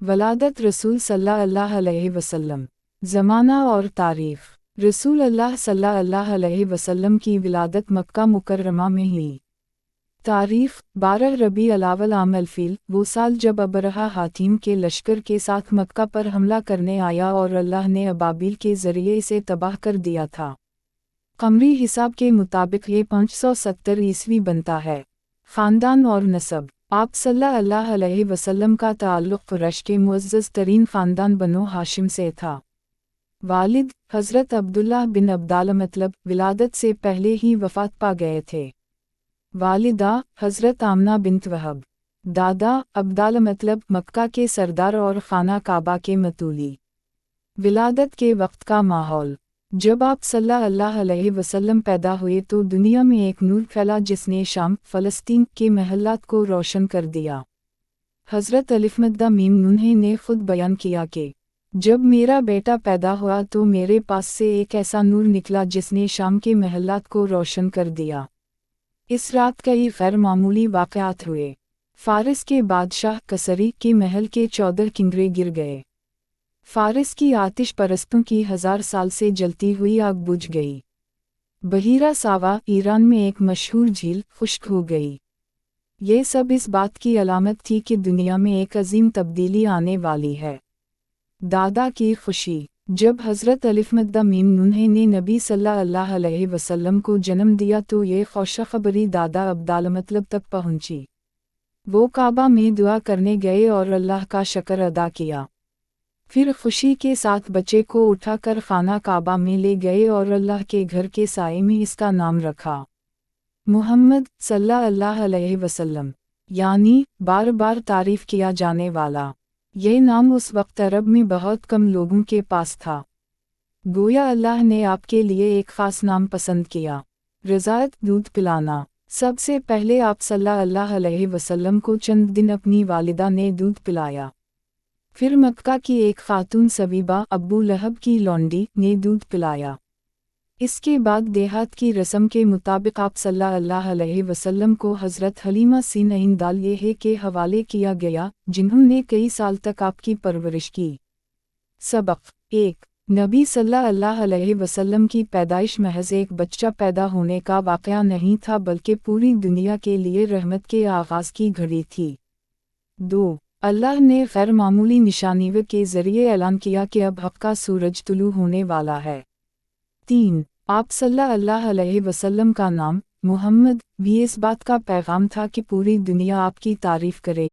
वलादत रसूल सल्लल्लाहु अलैहि वसल्लम। ज़माना और तारीफ़। रसूल अल्लाह सल्लल्लाहु अलैहि वसल्लम की विलादत मक्का मुकर्रमा में हुई। तारीफ़ 12 रबी अल-अव्वल आम अल-फ़ील, वो साल जब अबरहा हातिम के लश्कर के साथ मक्का पर हमला करने आया और अल्लाह ने अबाबिल के ज़रिए इसे तबाह कर दिया था। कमरी हिसाब के मुताबिक ये 570 ईस्वी बनता है। ख़ानदान और नसब। आप सल्लल्लाहु अलैहि वसल्लम का ताल्लुक़ क़ुरैश के मुअज़्ज़ज़ तरीन ख़ानदान बनो हाशिम से था। वालिद हज़रत अब्दुल्लाह बिन अब्दालमतलब विलादत से पहले ही वफ़ात पा गए थे। वालिदा हज़रत आमना बिन्त वहब। दादा अब्दालमतलब मक्का के सरदार और खाना काबा के मतूली। विलादत के वक्त का माहौल। जब आप सल्लल्लाहु अलैहि वसल्लम पैदा हुए तो दुनिया में एक नूर फैला जिसने शाम फ़लस्तीन के महल्लात को रोशन कर दिया। हज़रत अलिफ़मद्दा मीम नून्हे ने खुद बयान किया कि जब मेरा बेटा पैदा हुआ तो मेरे पास से एक ऐसा नूर निकला जिसने शाम के महल्लात को रोशन कर दिया। इस रात कई गैर मामूली वाक़यात हुए। फ़ारिस के बादशाह कसरी के महल के 14 किंगरे गिर गए। फ़ारिस की आतिश परस्तों की 1000 साल से जलती हुई आग बुझ गई। बहीरा सावा ईरान में एक मशहूर झील खुश्क हो गई। ये सब इस बात की अलामत थी कि दुनिया में एक अजीम तब्दीली आने वाली है। दादा की खुशी। जब हज़रत अलिफ़मद्दा मीम नून्हे ने नबी सल्लल्लाहु अलैहि वसल्लम को जन्म दिया तो ये खुशखबरी दादा अब्दालमतलब तक पहुंची। वो काबा में दुआ करने गए और अल्लाह का शुक्र अदा किया। फिर खुशी के साथ बच्चे को उठाकर खाना काबा में ले गए और अल्लाह के घर के साए में इसका नाम रखा मुहम्मद सल्लल्लाहु अलैहि वसल्लम, यानी बार बार तारीफ़ किया जाने वाला। यह नाम उस वक्त अरब में बहुत कम लोगों के पास था। गोया अल्लाह ने आपके लिए एक ख़ास नाम पसंद किया। रज़ाअत दूध पिलाना। सबसे पहले आप सल्लल्लाहु अलैहि वसल्लम को चंद दिन अपनी वालिदा ने दूध पिलाया। फिर मक्का की एक खातून सवीबा अब्बू लहब की लौंडी ने दूध पिलाया। इसके बाद देहात की रस्म के मुताबिक आप सल्लल्लाहु अलैहि वसल्लम को हज़रत हलीमा सिन दालिये के हवाले किया गया, जिन्होंने कई साल तक आपकी परवरिश की। सबक 1। नबी सल्लल्लाहु अलैहि वसल्लम की पैदाइश महज एक बच्चा पैदा होने का वाक़या नहीं था बल्कि पूरी दुनिया के लिए रहमत के आगाज़ की घड़ी थी। 2। अल्लाह ने गैर मामूली निशानियों के ज़रिए ऐलान किया कि अब हक़ का सूरज तुलू होने वाला है। 3। आप सल्लल्लाहु अलैहि वसल्लम का नाम मुहम्मद भी इस बात का पैगाम था कि पूरी दुनिया आपकी तारीफ़ करे।